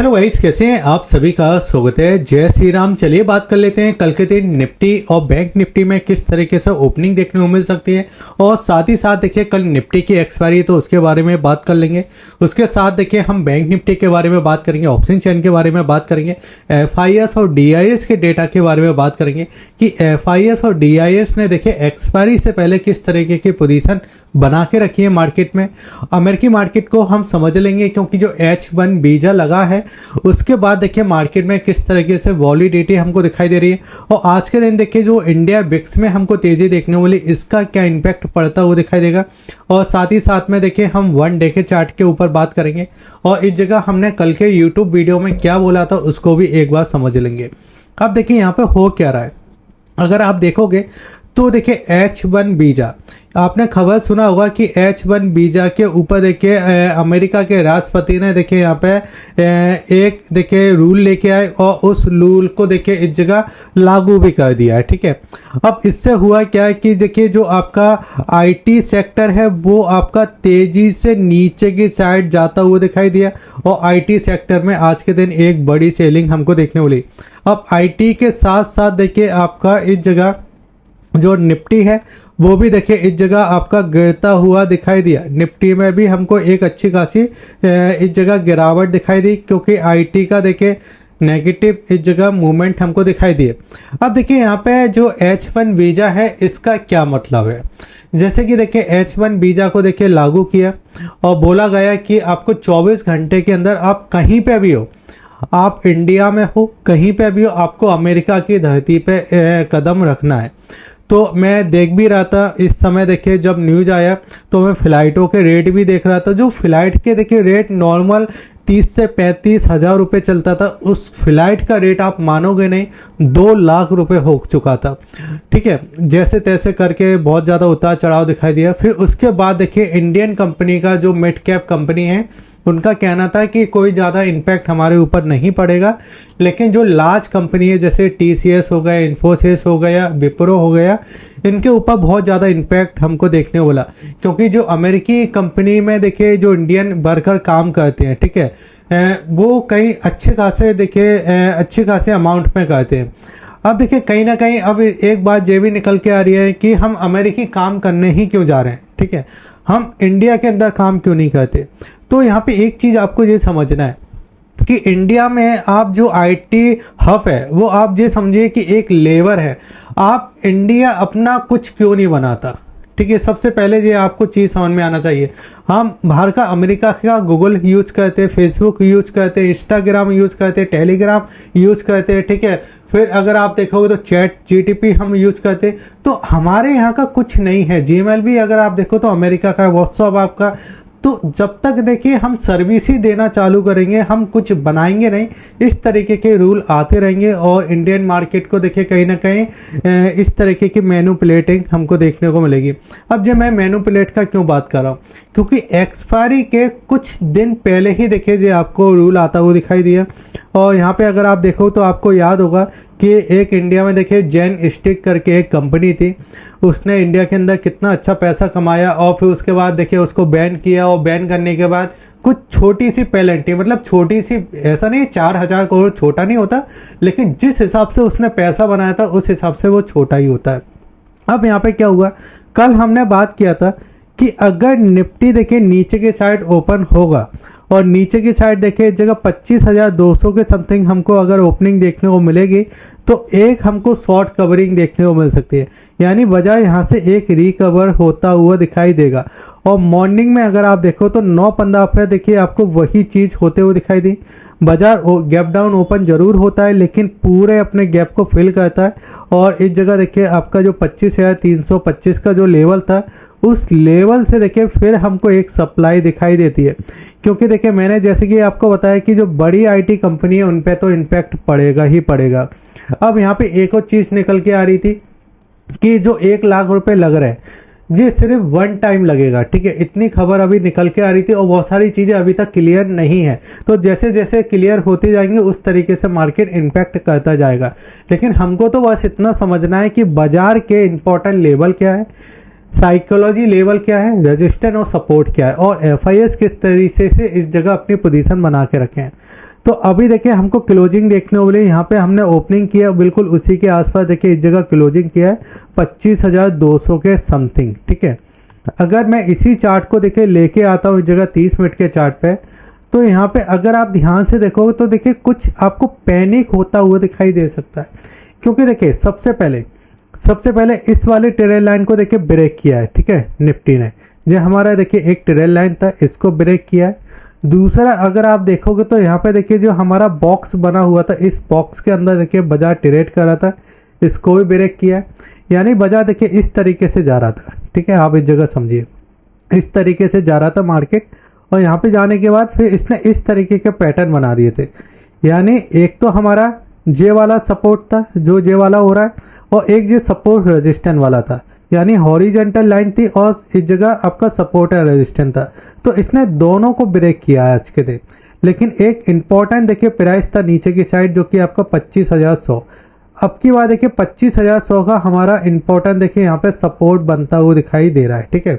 Hello guys, कैसे हैं आप? सभी का स्वागत है। जय श्री राम। चलिए बात कर लेते हैं कल के दिन निफ्टी और बैंक निफ्टी में किस तरीके से ओपनिंग देखने को मिल सकती है, और साथ ही साथ देखिए कल निफ्टी की एक्सपायरी तो उसके बारे में बात कर लेंगे। उसके साथ देखिए हम बैंक निफ्टी के बारे में बात करेंगे, ऑप्शन चेन के बारे में बात करेंगे, FIS और DIS के डेटा के बारे में बात करेंगे कि FIS और DIS ने देखिए एक्सपायरी से पहले किस तरीके की पोजीशन बना के रखी है मार्केट में। अमेरिकी मार्केट को हम समझ लेंगे क्योंकि जो H1 वीजा लगा है उसके बाद देखिए मार्केट में किस तरीके से वॉलिडिटी हमको दिखाई दे रही है, और आज के दिन देखिए जो इंडिया बिक्स में हमको तेजी देखने वाली इसका क्या इम्पैक्ट पड़ता हुआ दिखाई देगा। और साथ ही साथ में देखिए हम 1 डे के चार्ट के ऊपर बात करेंगे, और इस जगह हमने कल के यूट्यूब वीडियो में क्या बोला था उसको भी एक बार समझ लेंगे। अब देखिए यहाँ पे हो क्या रहा है, अगर आप देखोगे तो देखिए H1 वीजा, आपने खबर सुना होगा कि H1 वीजा के ऊपर देखिए अमेरिका के राष्ट्रपति ने देखिए यहाँ पे एक देखिए रूल लेके आए, और उस रूल को देखिए इस जगह लागू भी कर दिया है। ठीक है, अब इससे हुआ क्या है कि देखिए जो आपका IT सेक्टर है वो आपका तेजी से नीचे की साइड जाता हुआ दिखाई दिया, और IT सेक्टर में आज के दिन एक बड़ी सेलिंग हमको देखने मिली। अब IT के साथ साथ देखिए आपका इस जगह जो निफ्टी है वो भी देखिए इस जगह आपका गिरता हुआ दिखाई दिया। निफ्टी में भी हमको एक अच्छी खासी इस जगह गिरावट दिखाई दी, क्योंकि IT का देखिए नेगेटिव इस जगह मूवमेंट हमको दिखाई दिए। अब देखिए यहाँ पे जो H1 वीजा है इसका क्या मतलब है। जैसे कि देखिए H1 वीजा को देखिए लागू किया और बोला गया कि आपको 24 घंटे के अंदर आप कहीं पे भी हो, आप इंडिया में हो कहीं पे भी हो, आपको अमेरिका की धरती पे कदम रखना है। तो मैं देख भी रहा था इस समय देखिए जब न्यूज़ आया तो मैं फ़्लाइटों के रेट भी देख रहा था। जो फ़्लाइट के देखिए रेट नॉर्मल 30 से 35 हज़ार रुपये चलता था, उस फ्लाइट का रेट आप मानोगे नहीं 2 लाख रुपए हो चुका था। ठीक है, जैसे तैसे करके बहुत ज़्यादा उतार चढ़ाव दिखाई दिया। फिर उसके बाद देखिए इंडियन कंपनी का जो मिड कैप कंपनी है उनका कहना था कि कोई ज़्यादा इम्पैक्ट हमारे ऊपर नहीं पड़ेगा, लेकिन जो लार्ज कंपनी है जैसे TCS हो गया, इन्फोसिस हो गया, विप्रो हो गया, इनके ऊपर बहुत ज़्यादा इम्पैक्ट हमको देखने वाला, क्योंकि जो अमेरिकी कंपनी में देखिए जो इंडियन वर्कर काम करते हैं, ठीक है, वो कई अच्छे खासे देखिए अच्छे खासे अमाउंट में करते हैं। अब देखिए कहीं ना कहीं अब एक बात ये भी निकल के आ रही है कि हम अमेरिकी काम करने ही क्यों जा रहे हैं। ठीक है, हम इंडिया के अंदर काम क्यों नहीं करते। तो यहाँ पे एक चीज़ आपको ये समझना है कि इंडिया में आप जो IT हब है वो आप ये समझिए कि एक लेबर है। आप इंडिया अपना कुछ क्यों नहीं बनाता। ठीक है, सबसे पहले ये आपको चीज़ समझ में आना चाहिए। हम बाहर का अमेरिका का गूगल यूज करते, फेसबुक यूज करते, इंस्टाग्राम यूज करते, टेलीग्राम यूज करते। ठीक है, फिर अगर आप देखोगे तो चैट GTP हम यूज करते। तो हमारे यहाँ का कुछ नहीं है। Gmail भी अगर आप देखो तो अमेरिका का, व्हाट्सअप आपका। तो जब तक देखिए हम सर्विस ही देना चालू करेंगे, हम कुछ बनाएंगे नहीं। इस तरीके के रूल आते रहेंगे और इंडियन मार्केट को देखिए कहीं ना कहीं इस तरीके की मैनिपुलेटिंग हमको देखने को मिलेगी। अब जब मैं मैनिपुलेट का क्यों बात कर रहा हूँ, क्योंकि एक्सपायरी के कुछ दिन पहले ही देखिए जो आपको रूल आता हुआ दिखाई दिया। और यहाँ पे अगर आप देखो तो आपको याद होगा कि एक इंडिया में देखिए जेन स्टिक करके एक कंपनी थी, उसने इंडिया के अंदर कितना अच्छा पैसा कमाया, और फिर उसके बाद देखिए उसको बैन किया, और बैन करने के बाद कुछ छोटी सी पेनल्टी, मतलब छोटी सी, ऐसा नहीं 4,000 करोड़ छोटा नहीं होता, लेकिन जिस हिसाब से उसने पैसा बनाया था उस हिसाब से वो छोटा ही होता है। अब यहाँ पे क्या हुआ, कल हमने बात किया था कि अगर निफ्टी देखिए नीचे की साइड ओपन होगा, और नीचे की साइड देखिए इस जगह 25,200 के समथिंग हमको अगर ओपनिंग देखने को मिलेगी तो एक हमको शॉर्ट कवरिंग देखने को मिल सकती है, यानी बजाय यहाँ से एक रिकवर होता हुआ दिखाई देगा। और मॉर्निंग में अगर आप देखो तो 9:15 पे देखिए आपको वही चीज़ होते हुए दिखाई दी। बाजार गैप डाउन ओपन जरूर होता है, लेकिन पूरे अपने गैप को फिल करता है, और इस जगह देखिए आपका जो 25,325 का जो लेवल था उस लेवल से देखिए फिर हमको एक सप्लाई दिखाई देती है। क्योंकि देखिए मैंने जैसे कि आपको बताया कि जो बड़ी IT कंपनी है उन पे तो इम्पैक्ट पड़ेगा ही पड़ेगा। अब यहाँ पे एक और चीज़ निकल के आ रही थी कि जो 1 लाख रुपए लग रहे हैं ये सिर्फ 1 टाइम लगेगा। ठीक है, इतनी खबर अभी निकल के आ रही थी, और बहुत सारी चीज़ें अभी तक क्लियर नहीं है। तो जैसे जैसे क्लियर होती जाएंगी उस तरीके से मार्केट इम्पैक्ट करता जाएगा। लेकिन हमको तो बस इतना समझना है कि बाजार के इम्पोर्टेंट लेवल क्या है, साइकोलॉजी लेवल क्या है, रेजिस्टेंस और सपोर्ट क्या है, और FIS किस तरीके से इस जगह अपनी पोजीशन बना के रखें। तो अभी देखिए हमको क्लोजिंग देखने को मिली, यहाँ पे हमने ओपनिंग किया बिल्कुल उसी के आसपास, देखिए इस जगह क्लोजिंग किया है 25,200 के समथिंग, ठीक है। अगर मैं इसी चार्ट को देखिए लेके आता हूँ इस जगह 30 मिनट के चार्ट पे, तो यहाँ पे अगर आप ध्यान से देखोगे तो देखिए कुछ आपको पैनिक होता हुआ दिखाई दे सकता है, क्योंकि देखिए सबसे पहले इस वाले ट्रेल लाइन को देखिए ब्रेक किया है, ठीक है, निफ्टी ने। जो हमारा देखिए एक ट्रेल लाइन था इसको ब्रेक किया है। दूसरा अगर आप देखोगे तो यहाँ पे देखिए जो हमारा बॉक्स बना हुआ था, इस बॉक्स के अंदर देखिए बाजार ट्रेड कर रहा था, इसको भी ब्रेक किया है। यानी बाजार देखिए इस तरीके से जा रहा था, ठीक है, आप इस जगह समझिए, इस तरीके से जा रहा था मार्केट, और यहाँ पे जाने के बाद फिर इसने इस तरीके के पैटर्न बना दिए थे। यानी एक तो हमारा जे वाला सपोर्ट था, जो जे वाला हो रहा है, और एक ये सपोर्ट रेजिस्टेंस वाला था, यानी हॉरिजेंटल लाइन थी और इस जगह आपका सपोर्ट है रेजिस्टेंस था। तो इसने दोनों को ब्रेक किया है आज के दिन। लेकिन एक इम्पॉर्टेंट देखिए प्राइस था नीचे की साइड, जो कि आपका 25,100। अब की बात देखिए 25,100 का हमारा इम्पोर्टेंट देखिए यहाँ पे सपोर्ट बनता हुआ दिखाई दे रहा है, ठीक है।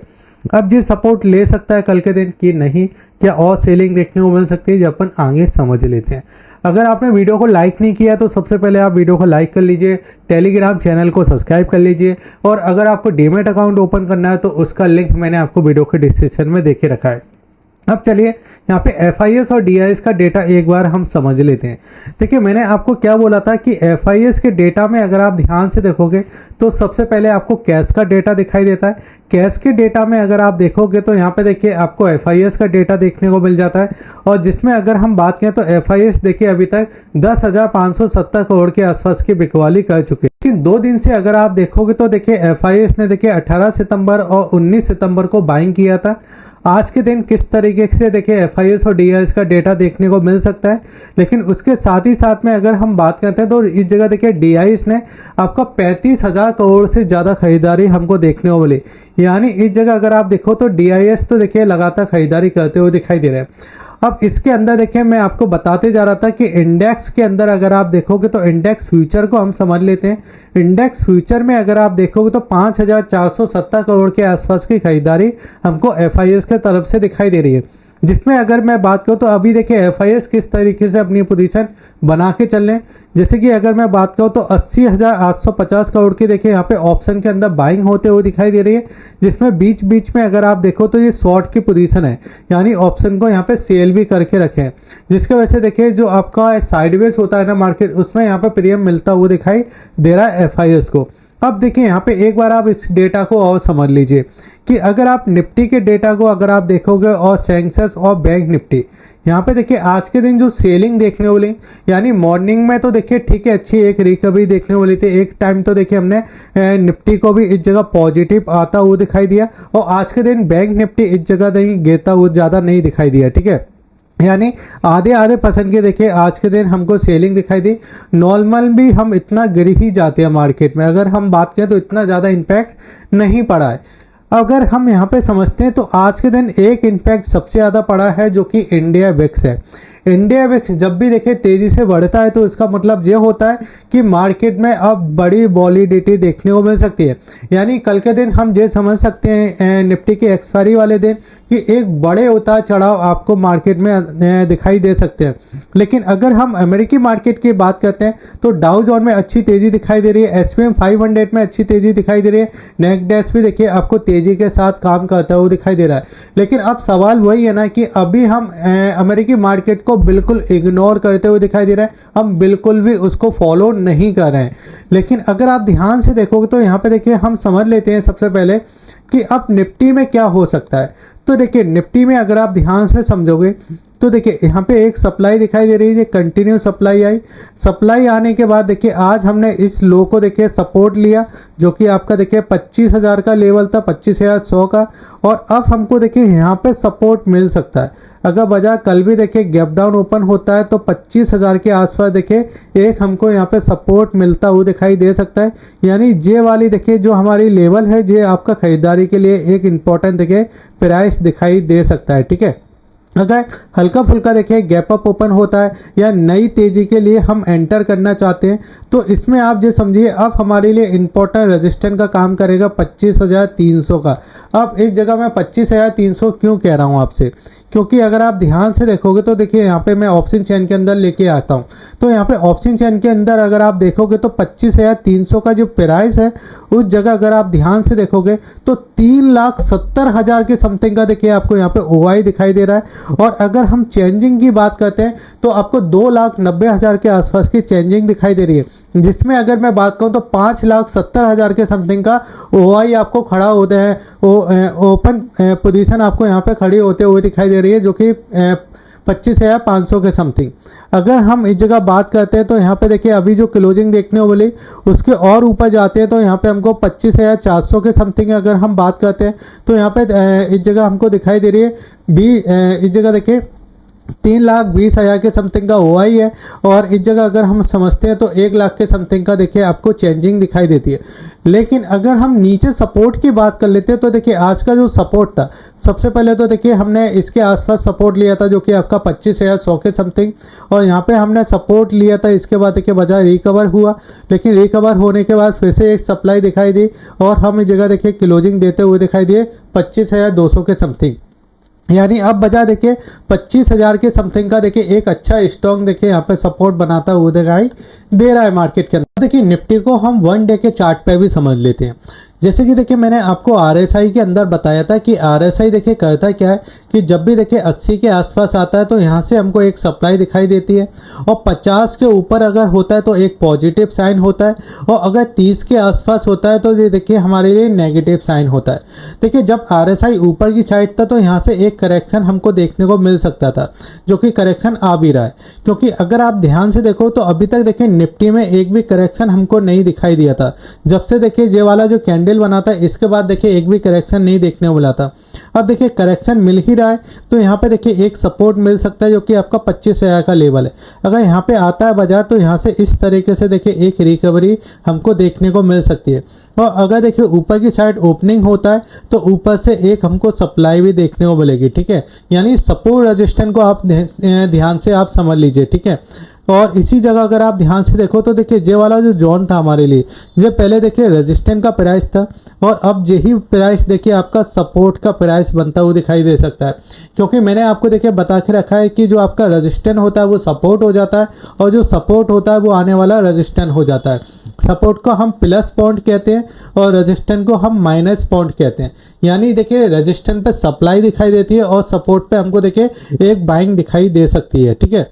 अब ये सपोर्ट ले सकता है कल के दिन कि नहीं, क्या और सेलिंग देखने को मिल सकती है, जो अपन आगे समझ लेते हैं। अगर आपने वीडियो को लाइक नहीं किया तो सबसे पहले आप वीडियो को लाइक कर लीजिए, टेलीग्राम चैनल को सब्सक्राइब कर लीजिए, और अगर आपको डीमैट अकाउंट ओपन करना है तो उसका लिंक मैंने आपको वीडियो के डिस्क्रिप्शन में देके रखा है। अब चलिए यहाँ पे FIS और DIS का डेटा एक बार हम समझ लेते हैं। देखिए मैंने आपको क्या बोला था कि FIS के डेटा में अगर आप ध्यान से देखोगे तो सबसे पहले आपको कैश का डेटा दिखाई देता है। कैश के डेटा में अगर आप देखोगे तो यहाँ पे देखिए आपको FIS का डेटा देखने को मिल जाता है, और जिसमें अगर हम बात करें तो FIS देखिए अभी तक 10,570 करोड़ के आसपास की बिकवाली कर चुके हैं। लेकिन 2 दिन से अगर आप देखोगे तो देखिए FIS ने देखिए 18 सितंबर और 19 सितंबर को बाइंग किया था। आज के दिन किस तरीके से देखिए FIS और DIS का डेटा देखने को मिल सकता है। लेकिन उसके साथ ही साथ में अगर हम बात करते हैं तो इस जगह देखिए DIS ने आपका 35,000 करोड़ से ज़्यादा खरीदारी हमको देखने को मिली। यानी इस जगह अगर आप देखो तो DIS तो देखिए लगातार खरीदारी करते हुए दिखाई दे रहे हैं। अब इसके अंदर देखिए मैं आपको बताते जा रहा था कि इंडेक्स के अंदर अगर आप देखोगे तो इंडेक्स फ्यूचर को हम समझ लेते हैं। इंडेक्स फ्यूचर में अगर आप देखोगे तो 5,470 करोड़ के आसपास की खरीदारी हमको FIS के तरफ से दिखाई दे रही है। जिसमें अगर मैं बात करूं तो अभी देखिए FIS किस तरीके से अपनी पोजीशन बना के चल रहे हैं। जैसे कि अगर मैं बात करूं तो 80,850 करोड़ की देखिए यहाँ पे ऑप्शन के अंदर बाइंग होते हुए दिखाई दे रही है, जिसमें बीच बीच में अगर आप देखो तो ये शॉर्ट की पोजीशन है, यानी ऑप्शन को यहाँ पे सेल भी करके रखे हैं, जिसकी वजह से देखिए जो आपका साइडवेज होता है ना मार्केट, उसमें यहाँ पे प्रीमियम मिलता हुआ दिखाई दे रहा है FIS को। अब देखिए यहाँ पे एक बार आप इस डेटा को और समझ लीजिए कि अगर आप निफ्टी के डेटा को अगर आप देखोगे और सेंसेक्स और बैंक निफ्टी, यहाँ पे देखिए आज के दिन जो सेलिंग देखने को मिली, यानी मॉर्निंग में तो देखिए ठीक है अच्छी एक रिकवरी देखने को मिली थी। एक टाइम तो देखिए हमने निफ्टी को भी इस जगह पॉजिटिव आता हुआ दिखाई दिया, और आज के दिन बैंक निफ्टी इस जगह नहीं गिरता हुआ ज़्यादा नहीं दिखाई दिया, ठीक है। यानी आधे % के देखिए आज के दिन हमको सेलिंग दिखाई दी। नॉर्मल भी हम इतना गिर ही जाते हैं मार्केट में, अगर हम बात करें तो इतना ज़्यादा इम्पैक्ट नहीं पड़ा है। अगर हम यहाँ पे समझते हैं तो आज के दिन एक इम्पैक्ट सबसे ज़्यादा पड़ा है, जो कि इंडिया विक्स है। इंडिया विक्स जब भी देखिए तेज़ी से बढ़ता है तो इसका मतलब ये होता है कि मार्केट में अब बड़ी वॉलिडिटी देखने को मिल सकती है। यानी कल के दिन हम ये समझ सकते हैं निफ्टी की एक्सपायरी वाले दिन कि एक बड़े उतार चढ़ाव आपको मार्केट में दिखाई दे सकते हैं। लेकिन अगर हम अमेरिकी मार्केट की बात करते हैं तो डाउ जोन में अच्छी तेज़ी दिखाई दे रही है, SPM 500 में अच्छी तेज़ी दिखाई दे रही है, नेस्डैक भी देखिए आपको तेज़ी के साथ काम करता हुआ दिखाई दे रहा है। लेकिन अब सवाल वही है ना कि अभी हम अमेरिकी मार्केट को बिल्कुल इग्नोर करते हुए दिखाई दे रहा है, हम बिल्कुल भी उसको फॉलो नहीं कर रहे हैं। लेकिन अगर आप ध्यान से देखोगे तो यहाँ पे देखिए हम समझ लेते हैं सबसे पहले कि अब निफ्टी में क्या हो सकता है। तो देखिए निफ्टी में अगर आप ध्यान से समझोगे तो देखिए यहाँ पे एक सप्लाई दिखाई दे रही है, कंटिन्यू सप्लाई आई। सप्लाई आने के बाद देखिए आज हमने इस लो को देखिए सपोर्ट लिया, जो कि आपका देखिए 25,000 का लेवल था, 25,100 का, और अब हमको देखिए यहाँ पे सपोर्ट मिल सकता है। अगर बाजार कल भी देखिए गैप डाउन ओपन होता है तो 25,000 के आसपास देखिए एक हमको यहाँ पे सपोर्ट मिलता हुआ दिखाई दे सकता है। यानी जे वाली देखिए जो हमारी लेवल है, जे आपका खरीदारी के लिए एक इम्पॉर्टेंट देखिए प्राइस दिखाई दे सकता है, ठीक है। अगर हल्का फुल्का देखिए गैप अप ओपन होता है या नई तेज़ी के लिए हम एंटर करना चाहते हैं तो इसमें आप ये समझिए अब हमारे लिए इम्पोर्टेंट रेजिस्टेंस का काम करेगा 25,300 का। अब इस जगह मैं 25,300 क्यों कह रहा हूँ आपसे, क्योंकि अगर आप ध्यान से देखोगे तो देखिए यहाँ पे मैं ऑप्शन चेन के अंदर लेके आता हूँ, तो यहाँ पे ऑप्शन चेन के अंदर अगर आप देखोगे तो 25,300 का जो प्राइस है उस जगह अगर आप ध्यान से देखोगे तो 3,70,000 के समथिंग का देखिए आपको यहाँ पे ओआई दिखाई दे रहा है। और अगर हम चेंजिंग की बात करते हैं तो आपको 2,90,000 के आसपास की चेंजिंग दिखाई दे रही है, जिसमें अगर मैं बात करूं तो 5,70,000 के समथिंग का ओआई आपको खड़ा होता है, ओपन पोजीशन आपको यहाँ पे खड़ी होते हुए दिखाई दे रही है, जो कि 25,500 के समथिंग। अगर हम इस जगह बात करते हैं तो यहाँ पे देखिए अभी जो क्लोजिंग देखने को मिली उसके और ऊपर जाते हैं तो यहाँ पे हमको 25,400 के समथिंग अगर हम बात करते हैं तो यहाँ पे इस जगह हमको दिखाई दे रही है इस जगह देखिए 3,20,000 के समथिंग का ओआई है। और इस जगह अगर हम समझते हैं तो 1,00,000 के समथिंग का देखिए आपको चेंजिंग दिखाई देती है। लेकिन अगर हम नीचे सपोर्ट की बात कर लेते हैं तो देखिए आज का जो सपोर्ट था, सबसे पहले तो देखिए हमने इसके आसपास सपोर्ट लिया था जो कि आपका 25,100 के समथिंग, और यहाँ पे हमने सपोर्ट लिया था। इसके बाद देखिए बाजार रिकवर हुआ, लेकिन रिकवर होने के बाद फिर से एक सप्लाई दिखाई दी और हम इस जगह देखिए क्लोजिंग देते हुए दिखाई दिए 25,200 के समथिंग। यानी अब बाजार देखिए 25,000 के समथिंग का देखिए एक अच्छा स्ट्रॉन्ग देखिए यहाँ पे सपोर्ट बनाता हुआ दिखाई दे रहा है मार्केट के अंदर। देखिए निफ्टी को हम 1 डे के चार्ट पे भी समझ लेते हैं। जैसे कि देखिए मैंने आपको आरएसआई के अंदर बताया था कि आरएसआई देखिए करता क्या है कि जब भी देखिए 80 के आसपास आता है तो यहाँ से हमको एक सप्लाई दिखाई देती है, और 50 के ऊपर अगर होता है तो एक पॉजिटिव साइन होता है, और अगर 30 के आसपास होता है तो ये देखिए हमारे लिए नेगेटिव साइन होता है। देखिए जब आरएसआई ऊपर की साइड था तो यहाँ से एक करेक्शन हमको देखने को मिल सकता था, जो कि करेक्शन आ भी रहा है। क्योंकि अगर आप ध्यान से देखो तो अभी तक देखिए निफ्टी में एक भी करेक्शन हमको नहीं दिखाई दिया था। जब से देखिए ये वाला जो कैंडल बना था इसके बाद देखिए एक भी करेक्शन नहीं देखने को मिला था। अब देखिए करेक्शन मिल ही रहा है तो यहाँ पे देखिए एक सपोर्ट मिल सकता है जो कि आपका 25,000 का लेवल है। अगर यहाँ पे आता है बाजार तो यहाँ से इस तरीके से देखिए एक रिकवरी हमको देखने को मिल सकती है। और अगर देखिए ऊपर की साइड ओपनिंग होता है तो ऊपर से एक हमको सप्लाई भी देखने को मिलेगी, ठीक है। यानी सपोर्ट रेजिस्टेंस को आप ध्यान से आप समझ लीजिए, ठीक है। और इसी जगह अगर आप ध्यान से देखो तो देखिए ये वाला जो जोन था हमारे लिए, ये पहले देखिए रेजिस्टेंस का प्राइस था और अब यही प्राइस देखिए आपका सपोर्ट का प्राइस बनता हुआ दिखाई दे सकता है। क्योंकि मैंने आपको देखिए बता के रखा है कि जो आपका रेजिस्टेंस होता है वो सपोर्ट हो जाता है, और जो सपोर्ट होता है वो आने वाला रेजिस्टेंस हो जाता है। सपोर्ट को हम प्लस पॉइंट कहते हैं और रेजिस्टेंस को हम माइनस पॉइंट कहते हैं। यानी देखिए रेजिस्टेंस पे सप्लाई दिखाई देती है और सपोर्ट पे हमको देखिए एक बाइंग दिखाई दे सकती है, ठीक है।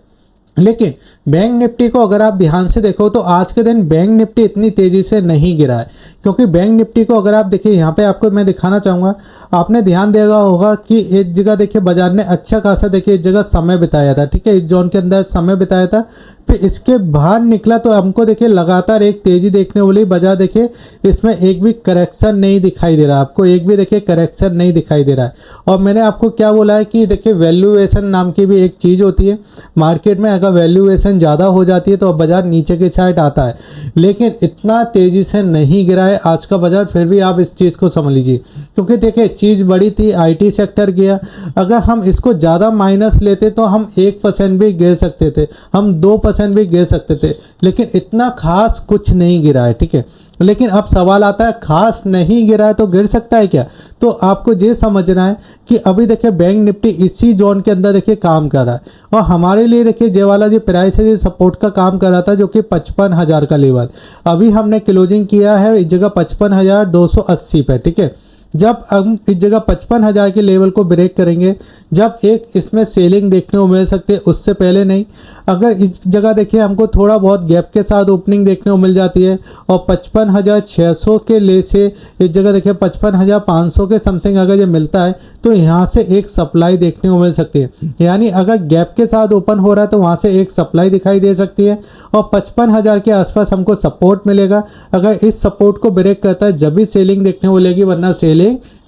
लेकिन बैंक निफ्टी को अगर आप ध्यान से देखो तो आज के दिन बैंक निफ्टी इतनी तेजी से नहीं गिरा है। क्योंकि बैंक निफ्टी को अगर आप देखिए यहाँ पे आपको मैं दिखाना चाहूँगा, आपने ध्यान दिया होगा कि एक जगह देखिए बाजार ने अच्छा खासा देखिए इस जगह समय बिताया था, ठीक है। इस जोन के अंदर समय बिताया था, फिर इसके बाहर निकला तो हमको देखिए लगातार एक तेजी देखने वाली बाजार देखिए इसमें एक भी करेक्शन नहीं दिखाई दे रहा, आपको एक भी देखिए करेक्शन नहीं दिखाई दे रहा है। और मैंने आपको क्या बोला है कि देखिए वैल्यूएशन नाम की भी एक चीज़ होती है मार्केट में। अगर वैल्यूएशन ज़्यादा हो जाती है तो बाजार नीचे की साइड आता है, लेकिन इतना तेज़ी से नहीं गिरा है आज का बाजार। फिर भी आप इस चीज़ को समझ लीजिए, क्योंकि देखिए चीज़ बड़ी थी, आईटी सेक्टर गया। अगर हम इसको ज़्यादा माइनस लेते तो हम 1% भी गिर सकते थे, हम 2% भी गिर सकते थे, लेकिन इतना खास कुछ नहीं गिरा है, ठीक है। लेकिन अब सवाल आता है खास नहीं गिरा है तो गिर सकता है क्या? तो आपको ये समझना है कि अभी देखिए बैंक निफ्टी इसी जोन के अंदर देखिए काम कर रहा है, और हमारे लिए देखिए ये वाला जो प्राइस है ये सपोर्ट का काम कर रहा था, जो कि 55,000 का लेवल। अभी हमने क्लोजिंग किया है इस जगह 55,280 पे, ठीक है। जब हम इस जगह 55,000 के लेवल को ब्रेक करेंगे, जब एक इसमें सेलिंग देखने को मिल सकती है, उससे पहले नहीं। अगर इस जगह देखिए हमको थोड़ा बहुत गैप के साथ ओपनिंग देखने को मिल जाती है और 55,600 के ले से इस जगह देखिए 55,500 के समथिंग अगर ये मिलता है तो यहाँ से एक सप्लाई देखने को मिल सकती है। यानी अगर गैप के साथ ओपन हो रहा है तो वहाँ से एक सप्लाई दिखाई दे सकती है, और 55,000 के आसपास हमको सपोर्ट मिलेगा। अगर इस सपोर्ट को ब्रेक करता है जब भी सेलिंग देखने को मिलेगी, वरना सेलिंग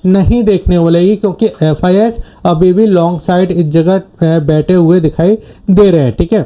नहीं देखने को मिलेगी, क्योंकि FIS अभी भी लॉन्ग साइड इस जगह बैठे हुए दिखाई दे रहे हैं, ठीक है।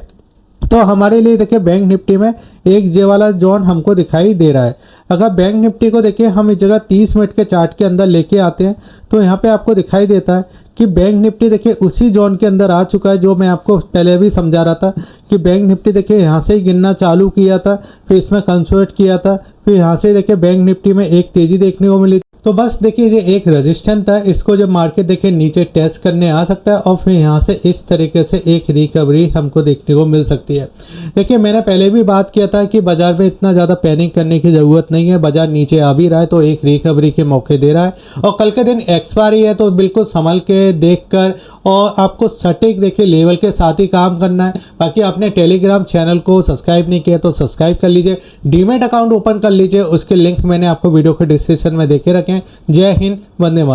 तो हमारे लिए देखिए बैंक निफ्टी में एक जे वाला जोन हमको दिखाई दे रहा है। अगर बैंक निफ्टी को देखिए हम इस जगह 30 मिनट के चार्ट के अंदर लेके आते हैं तो यहाँ पे आपको दिखाई देता है कि बैंक निफ्टी देखिए उसी जोन के अंदर आ चुका है जो मैं आपको पहले भी समझा रहा था कि बैंक निफ्टी देखिए यहाँ से ही गिनना चालू किया था, फिर इसमें कंसोलिडेट किया था, फिर यहाँ से देखिए बैंक निफ्टी में एक तेजी देखने को मिली। तो बस देखिए ये एक रेजिस्टेंस था, इसको जब मार्केट देखिए नीचे टेस्ट करने आ सकता है और फिर यहाँ से इस तरीके से एक रिकवरी हमको देखने को मिल सकती है। देखिए मैंने पहले भी बात किया था कि बाजार में इतना ज़्यादा पैनिक करने की ज़रूरत नहीं है, बाजार नीचे आ भी रहा है तो एक रिकवरी के मौके दे रहा है और कल के दिन एक्सपायरी है तो बिल्कुल संभल के देखकर और आपको सटीक देखिए लेवल के साथ ही काम करना है। बाकी आपने टेलीग्राम चैनल को सब्सक्राइब नहीं किया तो सब्सक्राइब कर लीजिए, डीमैट अकाउंट ओपन कर लीजिए, उसके लिंक मैंने आपको वीडियो के डिस्क्रिप्शन में देके रखे हैं। जय हिंद, वंदे मातरम।